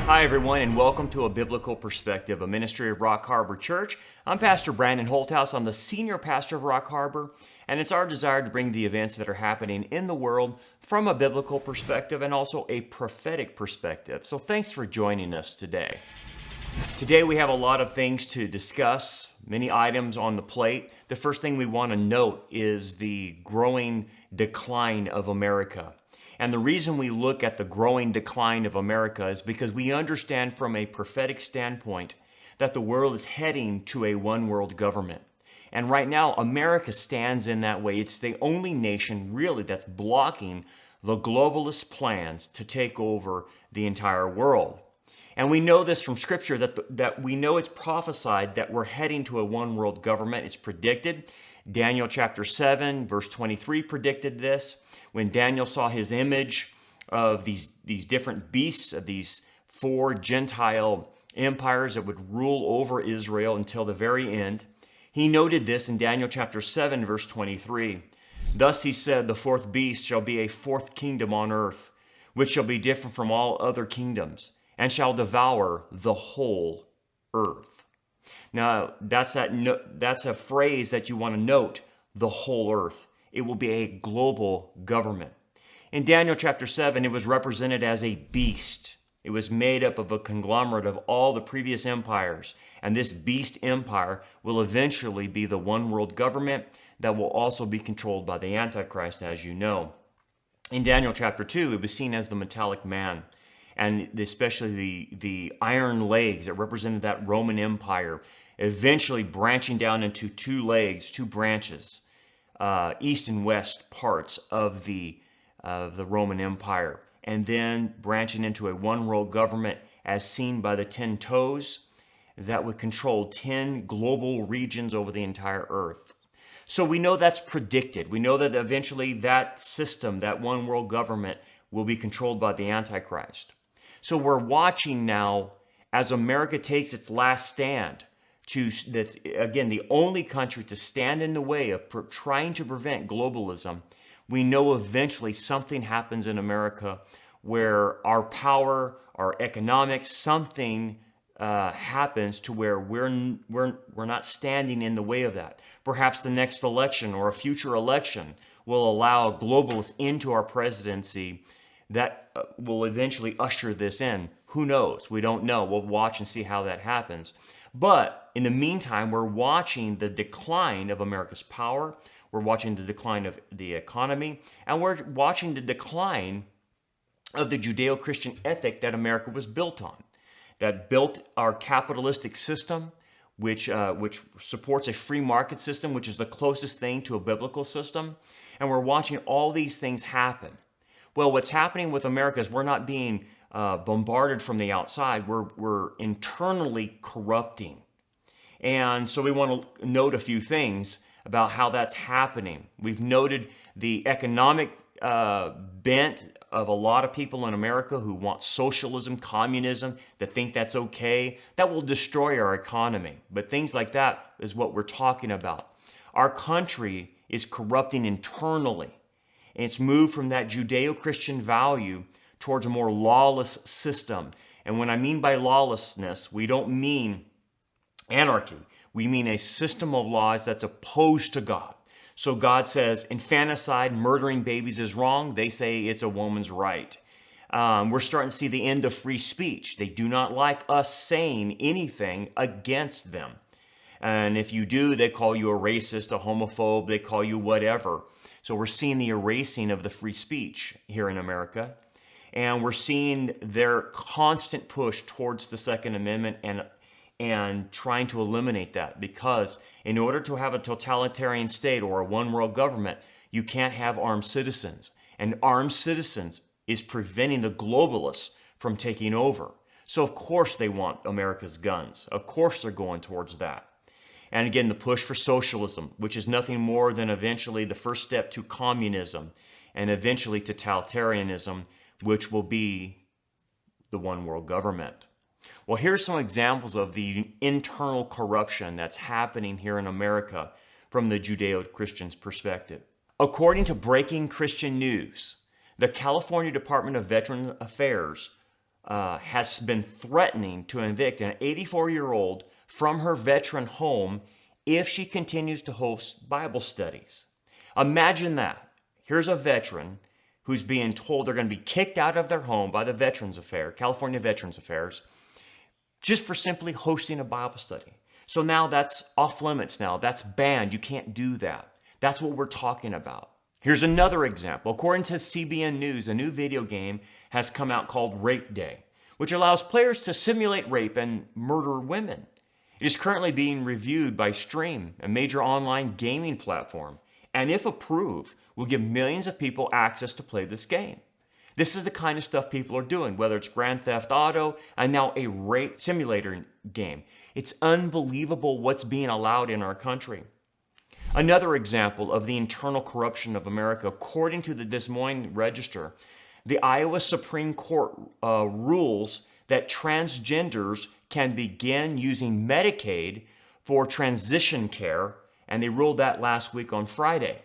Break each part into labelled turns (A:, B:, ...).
A: Hi, everyone, and welcome to A Biblical Perspective, a ministry of Rock Harbor Church. I'm Pastor Brandon Holthaus. I'm the senior pastor of Rock Harbor, and it's our desire to bring the events that are happening in the world from a biblical perspective and also a prophetic perspective. So thanks for joining us today. Today we have a lot of things to discuss, many items on the plate. The first thing we want to note is the growing decline of America. And the reason we look at the growing decline of America is because we understand from a prophetic standpoint that the world is heading to a one-world government. And right now, America stands in that way. It's the only nation really that's blocking the globalist plans to take over the entire world. And we know this from Scripture, that we know it's prophesied that we're heading to a one-world government. It's predicted. Daniel chapter 7, verse 23 predicted this. When Daniel saw his image of these different beasts, of these four Gentile empires that would rule over Israel until the very end, he noted this in Daniel chapter 7, verse 23. Thus he said, the fourth beast shall be a fourth kingdom on earth, which shall be different from all other kingdoms, and shall devour the whole earth. Now, that's a phrase that you want to note, the whole earth. It will be a global government. In Daniel chapter 7, it was represented as a beast. It was made up of a conglomerate of all the previous empires. And this beast empire will eventually be the one world government that will also be controlled by the Antichrist, as you know. In Daniel chapter 2, it was seen as the metallic man. And especially the iron legs that represented that Roman Empire, eventually branching down into two legs, two branches, east and west parts of the Roman Empire, and then branching into a one-world government as seen by the 10 toes that would control 10 global regions over the entire earth. So we know that's predicted. We know that eventually that system, that one-world government, will be controlled by the Antichrist. So we're watching now as America takes its last stand again, the only country to stand in the way of trying to prevent globalism. We know eventually something happens in America where our power, our economics, something happens to where we're not standing in the way of that. Perhaps the next election or a future election will allow globalists into our presidency that will eventually usher this in. Who knows? We don't know. We'll watch and see how that happens. But in the meantime, we're watching the decline of America's power. We're watching the decline of the economy. And we're watching the decline of the Judeo-Christian ethic that America was built on. That built our capitalistic system, which supports a free market system, which is the closest thing to a biblical system. And we're watching all these things happen. Well, what's happening with America is we're not being bombarded from the outside. We're internally corrupting. And so we want to note a few things about how that's happening. We've noted the economic bent of a lot of people in America who want socialism, communism, that think that's okay. That will destroy our economy. But things like that is what we're talking about. Our country is corrupting internally. And it's moved from that Judeo-Christian value towards a more lawless system. And when I mean by lawlessness, we don't mean anarchy. We mean a system of laws that's opposed to God. So God says infanticide, murdering babies is wrong. They say it's a woman's right. We're starting to see the end of free speech. They do not like us saying anything against them. And if you do, they call you a racist, a homophobe, they call you whatever. So we're seeing the erasing of the free speech here in America. And we're seeing their constant push towards the Second Amendment and trying to eliminate that. Because in order to have a totalitarian state or a one-world government, you can't have armed citizens. And armed citizens is preventing the globalists from taking over. So of course they want America's guns. Of course they're going towards that. And again, the push for socialism, which is nothing more than eventually the first step to communism and eventually totalitarianism, which will be the one world government. Well, here's some examples of the internal corruption that's happening here in America from the Judeo-Christian's perspective. According to Breaking Christian News, the California Department of Veterans Affairs has been threatening to evict an 84-year-old from her veteran home if she continues to host Bible studies. Imagine that. Here's a veteran who's being told they're going to be kicked out of their home by the California Veterans Affairs, just for simply hosting a Bible study. So now that's off limits now. That's banned. You can't do that. That's what we're talking about. Here's another example. According to CBN News, a new video game has come out called Rape Day, which allows players to simulate rape and murder women. It is currently being reviewed by Stream, a major online gaming platform, and if approved, will give millions of people access to play this game. This is the kind of stuff people are doing, whether it's Grand Theft Auto and now a rape simulator game. It's unbelievable what's being allowed in our country. Another example of the internal corruption of America, according to the Des Moines Register, the Iowa Supreme Court rules that transgenders can begin using Medicaid for transition care, and they ruled that last week on Friday.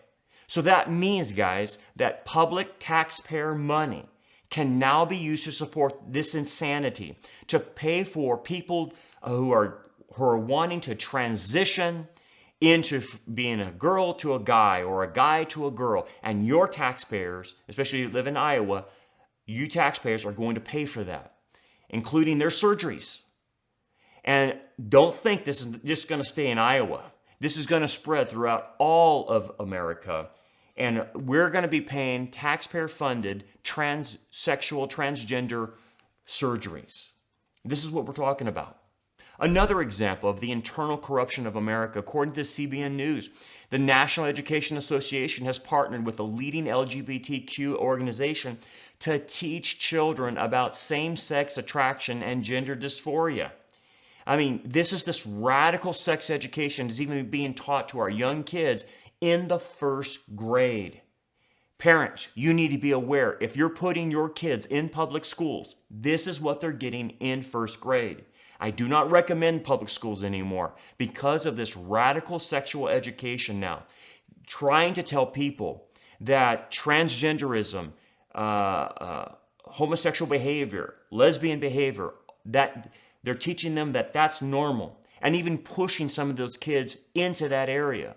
A: So that means, guys, that public taxpayer money can now be used to support this insanity, to pay for people who are wanting to transition into being a girl to a guy or a guy to a girl. And your taxpayers, especially if you live in Iowa, you taxpayers are going to pay for that, including their surgeries. And don't think this is just going to stay in Iowa. This is going to spread throughout all of America. And we're going to be paying taxpayer-funded transsexual, transgender surgeries. This is what we're talking about. Another example of the internal corruption of America, according to CBN News, the National Education Association has partnered with a leading LGBTQ organization to teach children about same-sex attraction and gender dysphoria. I mean, this radical sex education is even being taught to our young kids in the first grade. Parents, you need to be aware, if you're putting your kids in public schools, this is what they're getting in first grade. I do not recommend public schools anymore because of this radical sexual education now. Trying to tell people that transgenderism, homosexual behavior, lesbian behavior, that they're teaching them that that's normal, and even pushing some of those kids into that area.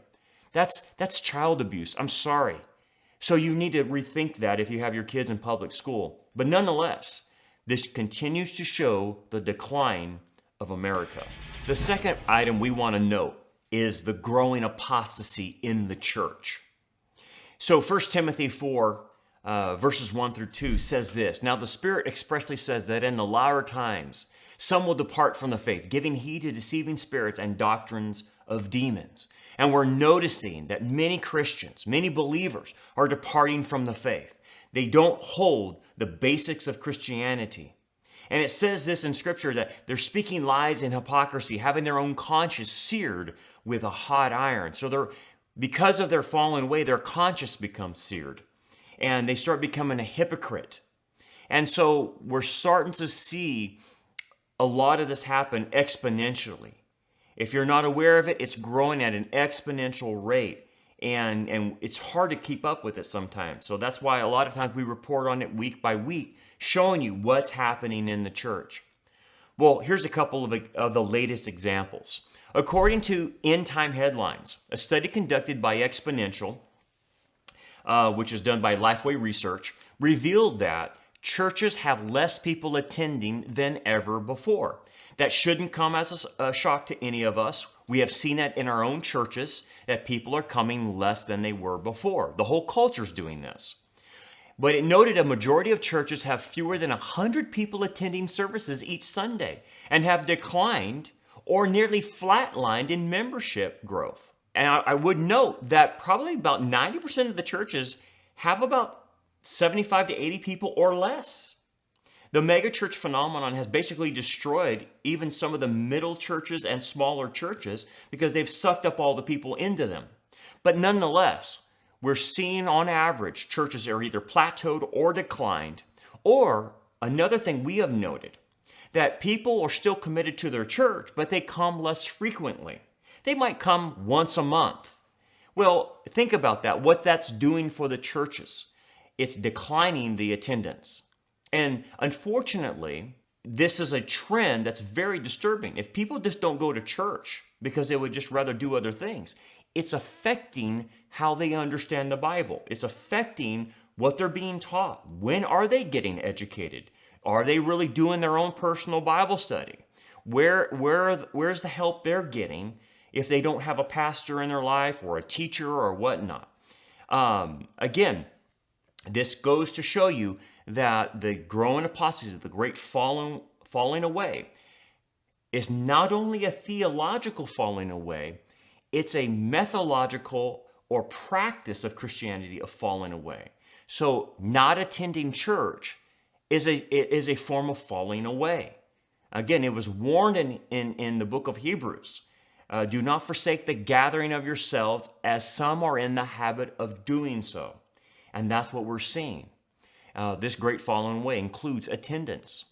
A: That's child abuse. I'm sorry. So you need to rethink that if you have your kids in public school. But nonetheless, this continues to show the decline of America. The second item we want to note is the growing apostasy in the church. So 1 Timothy 4, verses 1 through 2 says this: "Now the Spirit expressly says that in the latter times some will depart from the faith, giving heed to deceiving spirits and doctrines of demons." And we're noticing that many Christians, many believers are departing from the faith. They don't hold the basics of Christianity. And it says this in Scripture, that they're speaking lies and hypocrisy, having their own conscience seared with a hot iron. So because of their fallen way, their conscience becomes seared. And they start becoming a hypocrite. And so we're starting to see a lot of this happen exponentially. If you're not aware of it, it's growing at an exponential rate. And it's hard to keep up with it sometimes. So that's why a lot of times we report on it week by week, showing you what's happening in the church. Well, here's a couple of the latest examples. According to End Time Headlines, a study conducted by Exponential, which is done by Lifeway Research, revealed that churches have less people attending than ever before. That shouldn't come as a shock to any of us. We have seen that in our own churches, that people are coming less than they were before. The whole culture's doing this. But it noted a majority of churches have fewer than 100 people attending services each Sunday and have declined or nearly flatlined in membership growth. And I would note that probably about 90% of the churches have about 75 to 80 people or less. The megachurch phenomenon has basically destroyed even some of the middle churches and smaller churches because they've sucked up all the people into them. But nonetheless, we're seeing on average churches are either plateaued or declined. Or another thing we have noted, that people are still committed to their church, but they come less frequently. They might come once a month. Well, think about that, what that's doing for the churches. It's declining the attendance. And unfortunately, this is a trend that's very disturbing. If people just don't go to church because they would just rather do other things, it's affecting how they understand the Bible. It's affecting what they're being taught. When are they getting educated? Are they really doing their own personal Bible study? Where's the help they're getting if they don't have a pastor in their life or a teacher or whatnot? Again, this goes to show you that the growing apostasy, the great falling away, is not only a theological falling away, it's a methodological or practice of Christianity of falling away. So not attending church is a form of falling away. Again, it was warned in the book of Hebrews. Do not forsake the gathering of yourselves, as some are in the habit of doing so. And that's what we're seeing. This great falling away includes attendance.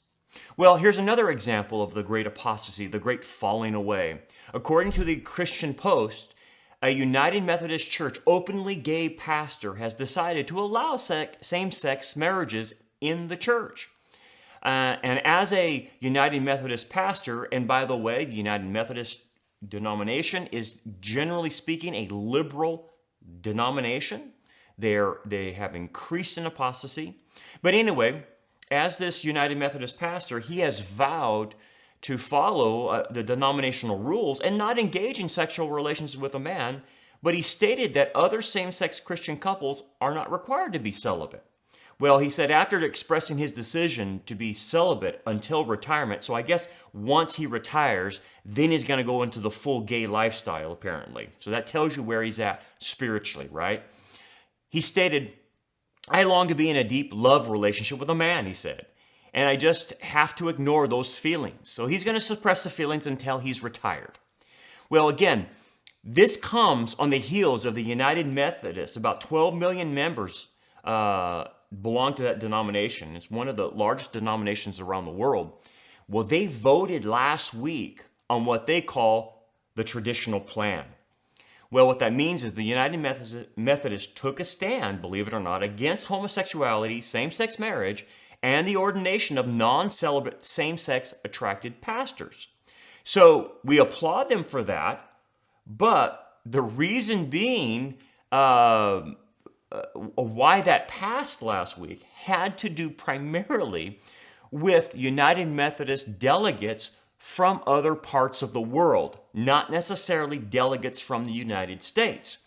A: Well, here's another example of the great apostasy, the great falling away. According to the Christian Post, a United Methodist Church openly gay pastor has decided to allow same-sex marriages in the church. And as a United Methodist pastor, and by the way, the United Methodist denomination is generally speaking a liberal denomination. They have increased in apostasy. But anyway, as this United Methodist pastor, he has vowed to follow the denominational rules and not engage in sexual relations with a man, but he stated that other same-sex Christian couples are not required to be celibate. Well, he said after expressing his decision to be celibate until retirement, so I guess once he retires, then he's going to go into the full gay lifestyle, apparently. So that tells you where he's at spiritually, right? He stated, I long to be in a deep love relationship with a man, he said, and I just have to ignore those feelings. So he's going to suppress the feelings until he's retired. Well, again, this comes on the heels of the United Methodists. About 12 million members belong to that denomination. It's one of the largest denominations around the world. Well, they voted last week on what they call the traditional plan. Well, what that means is the United Methodists took a stand, believe it or not, against homosexuality, same-sex marriage, and the ordination of non-celibate same-sex attracted pastors. So we applaud them for that, but the reason being why that passed last week had to do primarily with United Methodist delegates from other parts of the world, not necessarily delegates from the United States.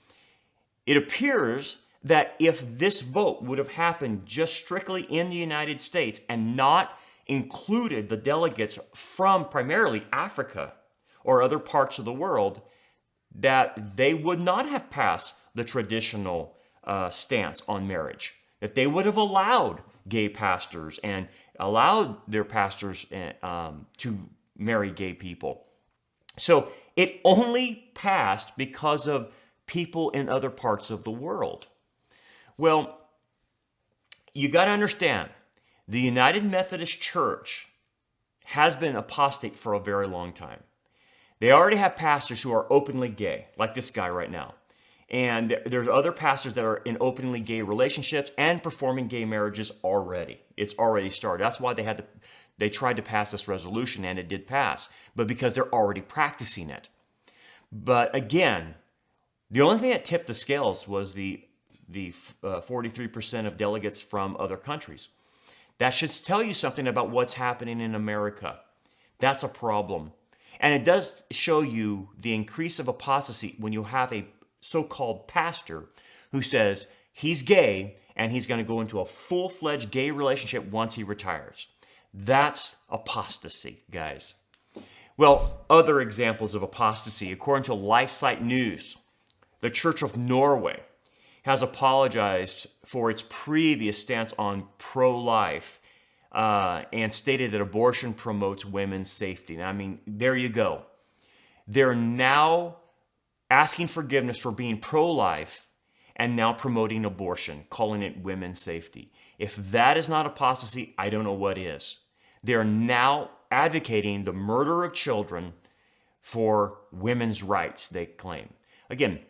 A: It appears that if this vote would have happened just strictly in the United States and not included the delegates from primarily Africa or other parts of the world, that they would not have passed the traditional stance on marriage, that they would have allowed gay pastors and allowed their pastors to marry gay people. So it only passed because of people in other parts of the world. Well, you got to understand, the United Methodist Church has been apostate for a very long time. They already have pastors who are openly gay, like this guy right now. And there's other pastors that are in openly gay relationships and performing gay marriages already. It's already started. That's why they tried to pass this resolution, and it did pass, but because they're already practicing it. But again, the only thing that tipped the scales was the 43% of delegates from other countries. That should tell you something about what's happening in America. That's a problem. And it does show you the increase of apostasy when you have a so-called pastor who says he's gay and he's going to go into a full-fledged gay relationship once he retires. That's apostasy, guys. Well, other examples of apostasy, according to LifeSite News, the Church of Norway has apologized for its previous stance on pro-life and stated that abortion promotes women's safety. Now, I mean, there you go. They're now asking forgiveness for being pro-life and now promoting abortion, calling it women's safety. If that is not apostasy, I don't know what is. They're now advocating the murder of children for women's rights, they claim. Again,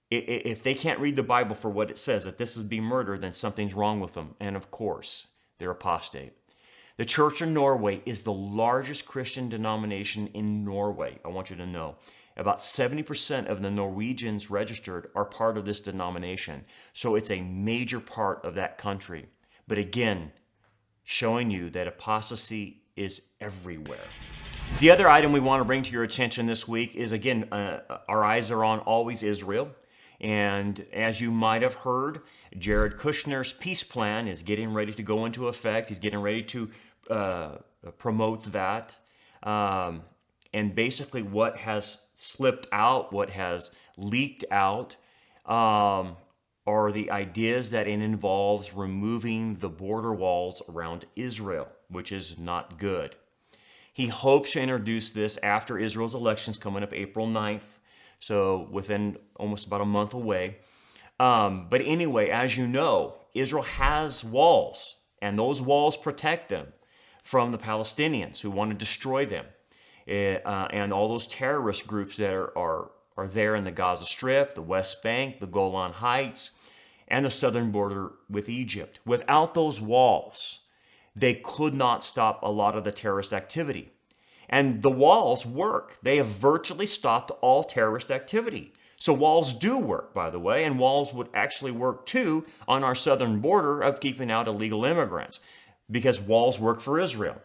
A: if they can't read the Bible for what it says, that this would be murder, then something's wrong with them. And of course, They're apostate. The Church of Norway is the largest Christian denomination in Norway. I want you to know. About 70% of the Norwegians registered are part of this denomination. So it's a major part of that country. But again, showing you that apostasy is everywhere. The other item we want to bring to your attention this week is, again, our eyes are on always Israel. And as you might have heard, Jared Kushner's peace plan is getting ready to go into effect. He's getting ready to promote that. And basically what has slipped out, what has leaked out, are the ideas that it involves removing the border walls around Israel, which is not good. He hopes to introduce this after Israel's elections coming up April 9th, so within almost about a month away. But anyway, as you know, Israel has walls, and those walls protect them from the Palestinians who want to destroy them, and all those terrorist groups that are there in the Gaza Strip, the West Bank, the Golan Heights, and the southern border with Egypt. Without those walls, they could not stop a lot of the terrorist activity. And the walls work. They have virtually stopped all terrorist activity. So walls do work, by the way, and walls would actually work too on our southern border of keeping out illegal immigrants, because walls work for Israel.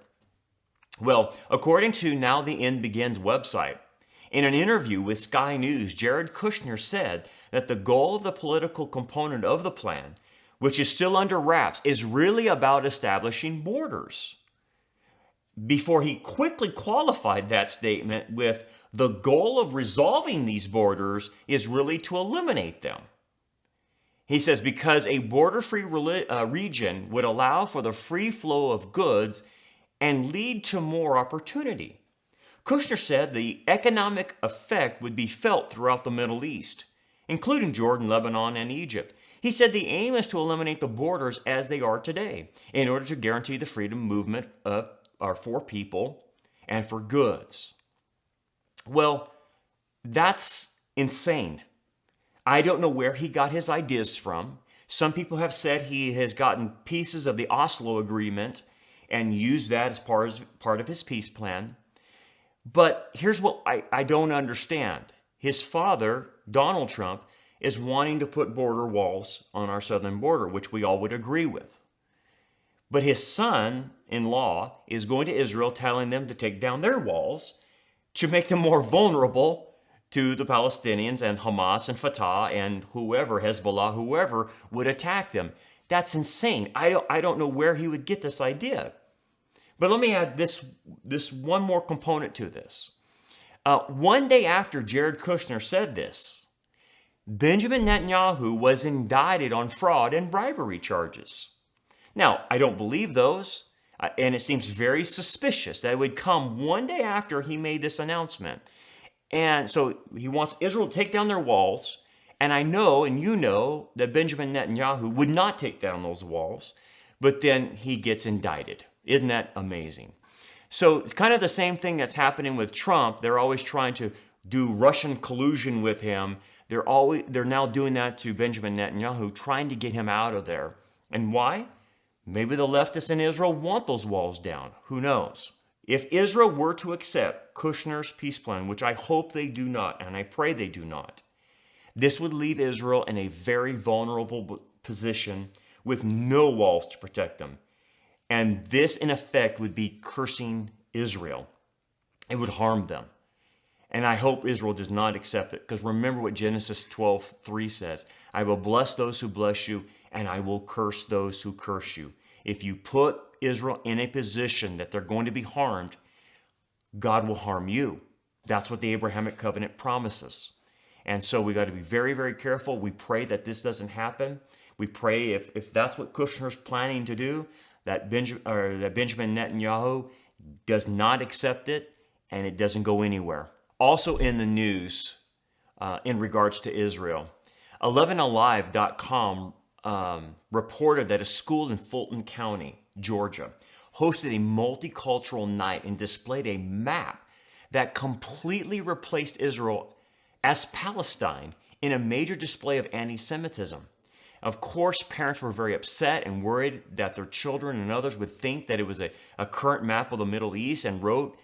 A: Well, according to Now the End Begins website, in an interview with Sky News, Jared Kushner said that the goal of the political component of the plan, which is still under wraps, is really about establishing borders. Before he quickly qualified that statement with the goal of resolving these borders is really to eliminate them. He says because a border-free region would allow for the free flow of goods and lead to more opportunity. Kushner said the economic effect would be felt throughout the Middle East, including Jordan, Lebanon, and Egypt. He said the aim is to eliminate the borders as they are today in order to guarantee the freedom of movement for people and for goods. Well, that's insane. I don't know where he got his ideas from. Some people have said he has gotten pieces of the Oslo Agreement and used that as part of his peace plan. But here's what I don't understand. His father, Donald Trump, is wanting to put border walls on our southern border, which we all would agree with. But his son-in-law is going to Israel telling them to take down their walls to make them more vulnerable to the Palestinians and Hamas and Fatah and whoever, Hezbollah, whoever would attack them. That's insane. I don't know where he would get this idea. But let me add this one more component to this. One day after Jared Kushner said this, Benjamin Netanyahu was indicted on fraud and bribery charges. Now, I don't believe those, and it seems very suspicious that it would come one day after he made this announcement. And so he wants Israel to take down their walls, and I know, and you know, that Benjamin Netanyahu would not take down those walls, but then he gets indicted. Isn't that amazing? So it's kind of the same thing that's happening with Trump. They're always trying to do Russian collusion with him. They're now doing that to Benjamin Netanyahu, trying to get him out of there. And why? Maybe the leftists in Israel want those walls down. Who knows? If Israel were to accept Kushner's peace plan, which I hope they do not, and I pray they do not, this would leave Israel in a very vulnerable position with no walls to protect them. And this, in effect, would be cursing Israel. It would harm them. And I hope Israel does not accept it. Because remember what Genesis 12:3 says. I will bless those who bless you, and I will curse those who curse you. If you put Israel in a position that they're going to be harmed, God will harm you. That's what the Abrahamic covenant promises. And so we got to be very, very careful. We pray that this doesn't happen. We pray if that's what Kushner's planning to do, that Benjamin Netanyahu does not accept it and it doesn't go anywhere. Also in the news, in regards to Israel, 11alive.com reported that a school in Fulton County, Georgia, hosted a multicultural night and displayed a map that completely replaced Israel as Palestine in a major display of anti-Semitism. Of course, parents were very upset and worried that their children and others would think that it was a current map of the Middle East, and wrote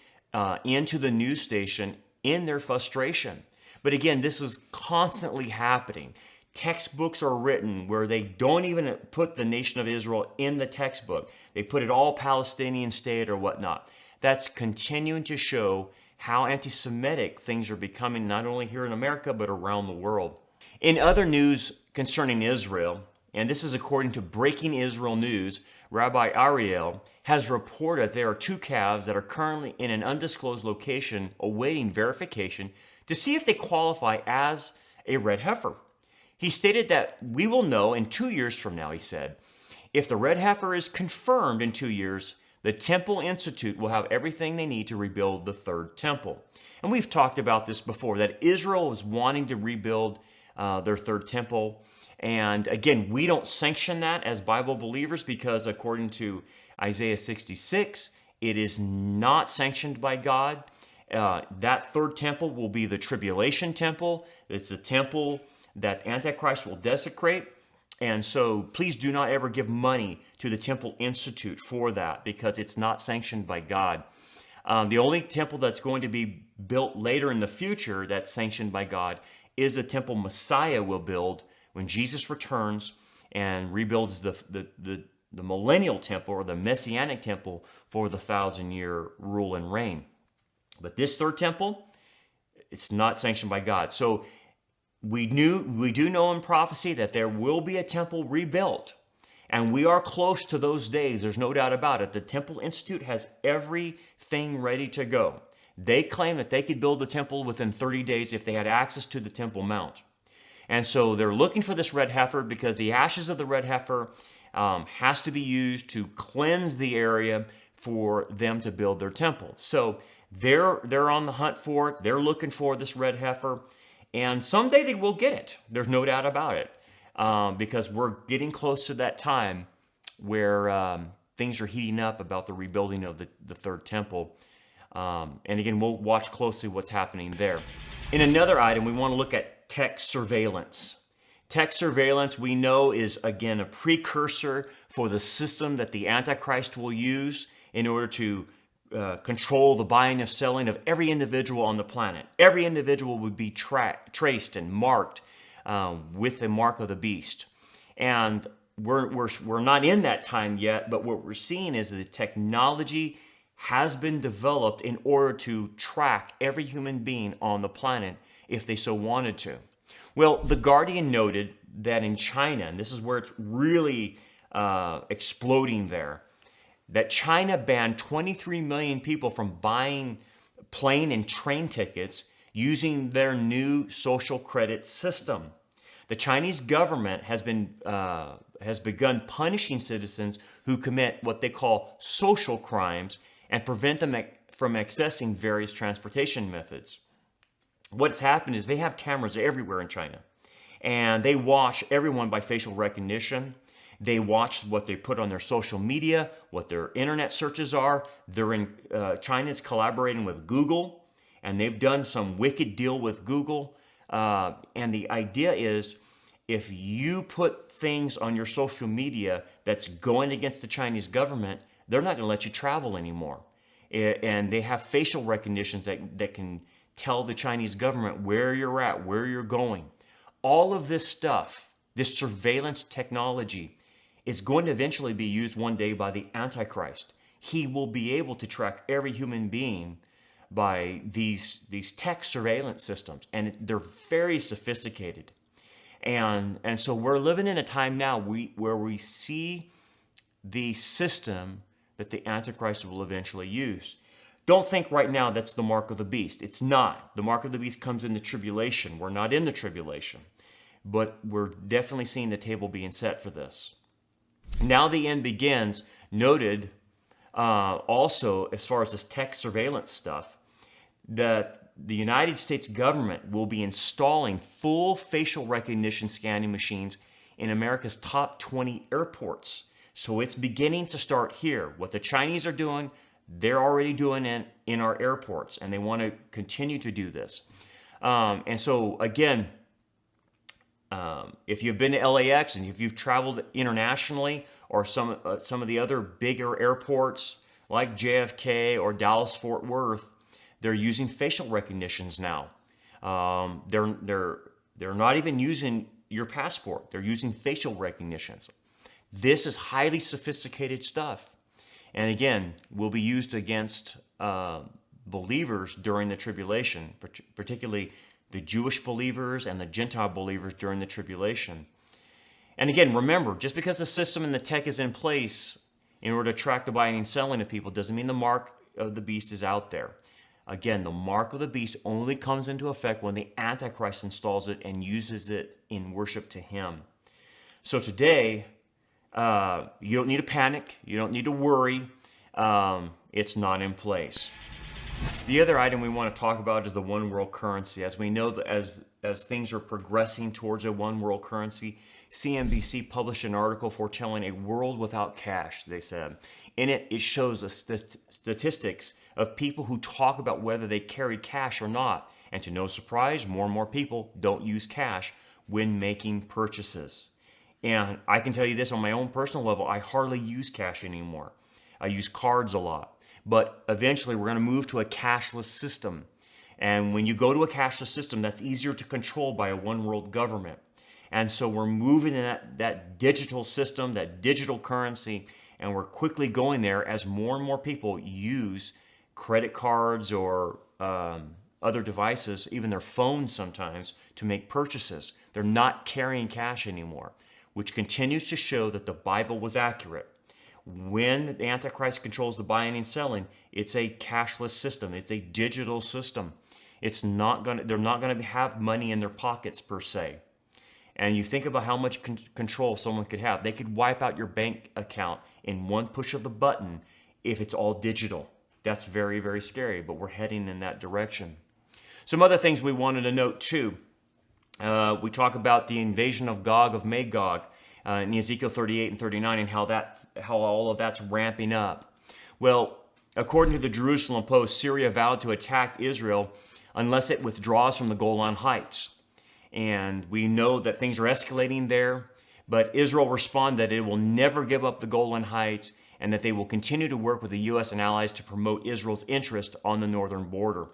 A: into the news station in their frustration. But again, this is constantly happening. Textbooks are written where they don't even put the nation of Israel in the textbook. They put it all Palestinian state or whatnot. That's continuing to show how anti-Semitic things are becoming, not only here in America, but around the world. In other news concerning Israel, and this is according to Breaking Israel News, Rabbi Ariel has reported there are 2 calves that are currently in an undisclosed location awaiting verification to see if they qualify as a red heifer. He stated that we will know in 2 years from now, he said. If the red heifer is confirmed in 2 years, the Temple Institute will have everything they need to rebuild the 3rd temple. And we've talked about this before, that Israel is wanting to rebuild their 3rd temple. And again, we don't sanction that as Bible believers because according to Isaiah 66, it is not sanctioned by God. That 3rd temple will be the tribulation temple. It's a temple that Antichrist will desecrate. And so please do not ever give money to the Temple Institute for that because it's not sanctioned by God. The only temple that's going to be built later in the future that's sanctioned by God is the temple Messiah will build when Jesus returns and rebuilds the millennial temple or the messianic temple for the 1,000-year rule and reign. But this 3rd temple, it's not sanctioned by God. So we do know in prophecy that there will be a temple rebuilt. And we are close to those days. There's no doubt about it. The Temple Institute has everything ready to go. They claim that they could build the temple within 30 days if they had access to the Temple Mount. And so they're looking for this red heifer because the ashes of the red heifer has to be used to cleanse the area for them to build their temple. So they're on the hunt for it. They're looking for this red heifer. And someday they will get it. There's no doubt about it. Because we're getting close to that time where things are heating up about the rebuilding of the 3rd temple. And again, we'll watch closely what's happening there. In another item, we want to look at tech surveillance. Tech surveillance, we know, is again a precursor for the system that the Antichrist will use in order to control the buying and selling of every individual on the planet. Every individual would be traced and marked with the mark of the beast. And we're not in that time yet, but what we're seeing is that the technology has been developed in order to track every human being on the planet if they so wanted to. Well, The Guardian noted that in China, and this is where it's really exploding there, that China banned 23 million people from buying plane and train tickets using their new social credit system. The Chinese government has begun punishing citizens who commit what they call social crimes and prevent them from accessing various transportation methods. What's happened is they have cameras everywhere in China, and they watch everyone by facial recognition. They watch what they put on their social media, what their internet searches are. China's collaborating with Google, and they've done some wicked deal with Google. And the idea is, if you put things on your social media that's going against the Chinese government, they're not going to let you travel anymore. And they have facial recognitions that can tell the Chinese government where you're at, where you're going. All of this stuff, this surveillance technology, is going to eventually be used one day by the Antichrist. He will be able to track every human being by these tech surveillance systems, and they're very sophisticated. And so we're living in a time now where we see the system that the Antichrist will eventually use. Don't think right now that's the mark of the beast. It's not. The mark of the beast comes in the tribulation. We're not in the tribulation, but we're definitely seeing the table being set for this. Now the end begins, noted also as far as this tech surveillance stuff, that the United States government will be installing full facial recognition scanning machines in America's top 20 airports. So it's beginning to start here. What the Chinese are doing, they're already doing it in our airports, and they want to continue to do this. And so again, If you've been to LAX and if you've traveled internationally or some of the other bigger airports like JFK or Dallas Fort Worth, they're using facial recognitions now. They're not even using your passport. They're using facial recognitions. This is highly sophisticated stuff. And again, will be used against believers during the tribulation, particularly the Jewish believers and the Gentile believers during the tribulation. And again, remember, just because the system and the tech is in place in order to track the buying and selling of people doesn't mean the mark of the beast is out there. Again, the mark of the beast only comes into effect when the Antichrist installs it and uses it in worship to him. So today, you don't need to panic. You don't need to worry. It's not in place. The other item we want to talk about is the one world currency. As we know, that as things are progressing towards a one world currency, CNBC published an article foretelling a world without cash, they said. In it, it shows the statistics of people who talk about whether they carry cash or not. And to no surprise, more and more people don't use cash when making purchases. And I can tell you this on my own personal level, I hardly use cash anymore. I use cards a lot. But eventually we're going to move to a cashless system. And when you go to a cashless system, that's easier to control by a one world government. And so we're moving in that digital system, that digital currency, and we're quickly going there as more and more people use credit cards or other devices, even their phones sometimes, to make purchases. They're not carrying cash anymore, which continues to show that the Bible was accurate. When the Antichrist controls the buying and selling, it's a cashless system. It's a digital system. They're not going to have money in their pockets per se. And you think about how much control someone could have. They could wipe out your bank account in one push of the button if it's all digital. That's very, very scary, but we're heading in that direction. Some other things we wanted to note too. We talk about the invasion of Gog of Magog in Ezekiel 38 and 39 and how all of that's ramping up. Well, according to the Jerusalem Post, Syria vowed to attack Israel unless it withdraws from the Golan Heights. And we know that things are escalating there, but Israel responded that it will never give up the Golan Heights and that they will continue to work with the U.S. and allies to promote Israel's interest on the northern border.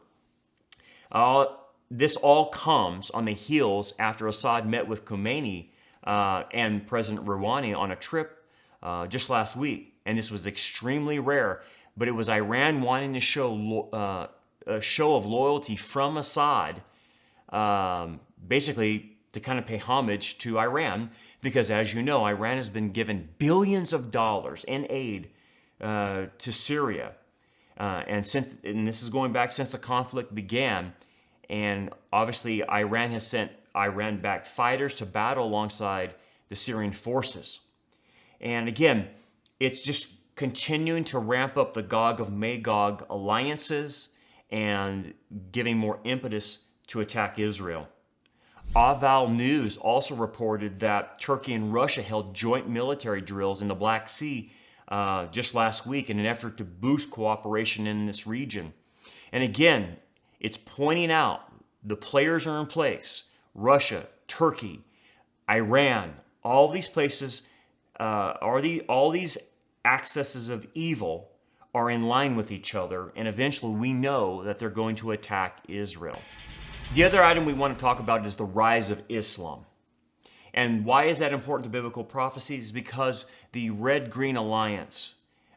A: This all comes on the heels after Assad met with Khomeini and President Rouhani on a trip just last week. And this was extremely rare, but it was Iran wanting to show a show of loyalty from Assad, basically to kind of pay homage to Iran, because as you know, Iran has been given billions of dollars in aid to Syria. And this is going back since the conflict began. And obviously, Iran has sent Iran-backed fighters to battle alongside the Syrian forces. And again, it's just continuing to ramp up the Gog of Magog alliances and giving more impetus to attack Israel. Aval News also reported that Turkey and Russia held joint military drills in the Black Sea just last week in an effort to boost cooperation in this region. And again, it's pointing out the players are in place. Russia, Turkey, Iran, all these places, all these accesses of evil are in line with each other, and eventually we know that they're going to attack Israel. The other item we want to talk about is the rise of Islam. And why is that important to biblical prophecy? Is because the Red-Green Alliance,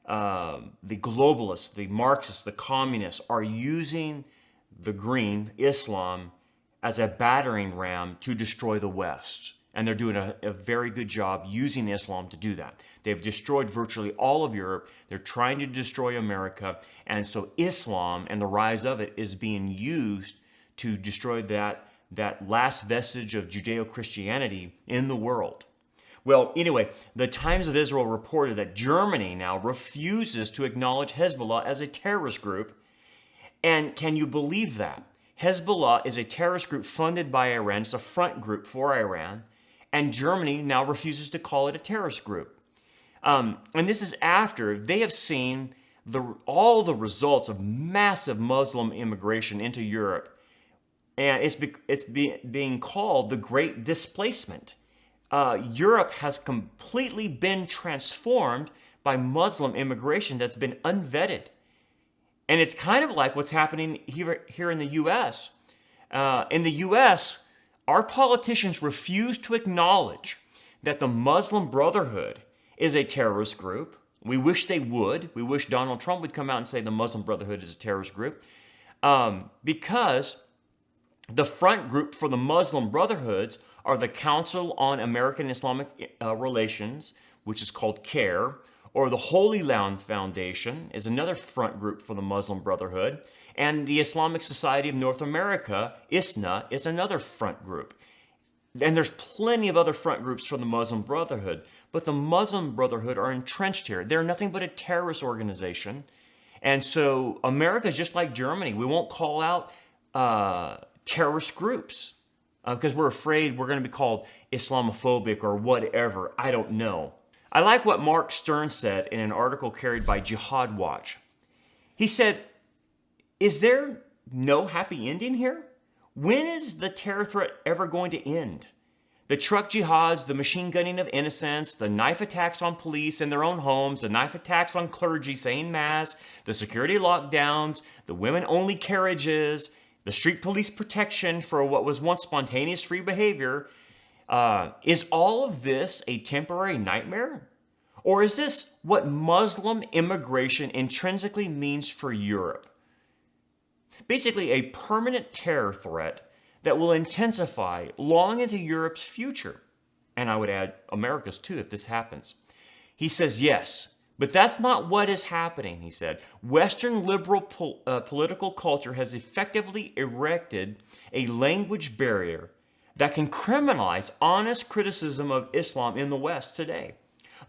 A: the globalists, the Marxists, the communists are using the green, Islam, as a battering ram to destroy the West. And they're doing a very good job using Islam to do that. They've destroyed virtually all of Europe. They're trying to destroy America. And so Islam and the rise of it is being used to destroy that last vestige of Judeo-Christianity in the world. Well, anyway, the Times of Israel reported that Germany now refuses to acknowledge Hezbollah as a terrorist group. And can you believe that? Hezbollah is a terrorist group funded by Iran. It's a front group for Iran. And Germany now refuses to call it a terrorist group. And this is after they have seen all the results of massive Muslim immigration into Europe, And being called the Great Displacement. Europe has completely been transformed by Muslim immigration that's been unvetted. And it's kind of like what's happening here in the U.S. In the U.S., our politicians refuse to acknowledge that the Muslim Brotherhood is a terrorist group. We wish they would. We wish Donald Trump would come out and say the Muslim Brotherhood is a terrorist group. Because the front group for the Muslim Brotherhoods are the Council on American Islamic Relations, which is called CARE, or the Holy Land Foundation is another front group for the Muslim Brotherhood, and the Islamic Society of North America, ISNA, is another front group. And there's plenty of other front groups for the Muslim Brotherhood, but the Muslim Brotherhood are entrenched here. They're nothing but a terrorist organization. And so America is just like Germany. We won't call out terrorist groups because we're afraid we're going to be called Islamophobic or whatever. I don't know. I like what Mark Stern said in an article carried by Jihad Watch. He said, is there no happy ending here? When is the terror threat ever going to end? The truck jihads, the machine gunning of innocents, the knife attacks on police in their own homes, the knife attacks on clergy saying mass, the security lockdowns, the women-only carriages, the street police protection for what was once spontaneous free behavior. Is all of this a temporary nightmare? Or is this what Muslim immigration intrinsically means for Europe? Basically, a permanent terror threat that will intensify long into Europe's future. And I would add America's too if this happens. He says, yes, but that's not what is happening, he said. Western liberal political culture has effectively erected a language barrier that can criminalize honest criticism of Islam in the West today.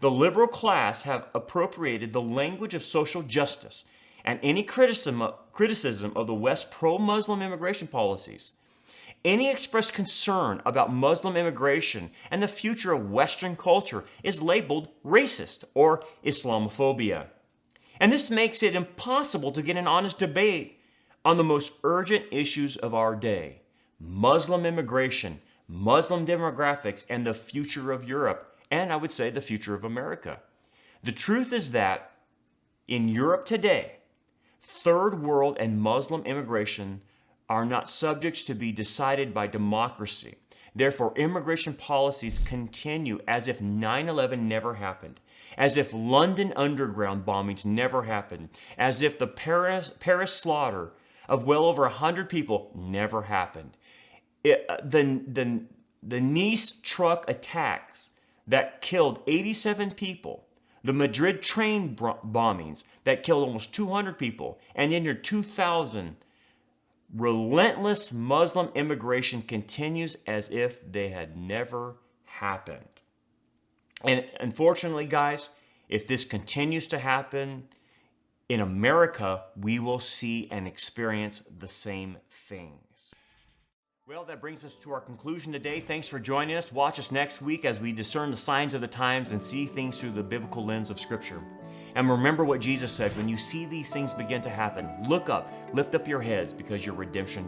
A: The liberal class have appropriated the language of social justice and any criticism of the West's pro-Muslim immigration policies. Any expressed concern about Muslim immigration and the future of Western culture is labeled racist or Islamophobia. And this makes it impossible to get an honest debate on the most urgent issues of our day: Muslim immigration, Muslim demographics, and the future of Europe, and I would say the future of America. The truth is that in Europe today, third world and Muslim immigration are not subjects to be decided by democracy. Therefore, immigration policies continue as if 9/11 never happened, as if London Underground bombings never happened, as if the Paris slaughter of well over 100 people never happened. The Nice truck attacks that killed 87 people, the Madrid train bombings that killed almost 200 people and injured 2,000, relentless Muslim immigration continues as if they had never happened. And unfortunately, guys, if this continues to happen in America, we will see and experience the same things. Well, that brings us to our conclusion today. Thanks for joining us. Watch us next week as we discern the signs of the times and see things through the biblical lens of Scripture. And remember what Jesus said: when you see these things begin to happen, look up, lift up your heads, because your redemption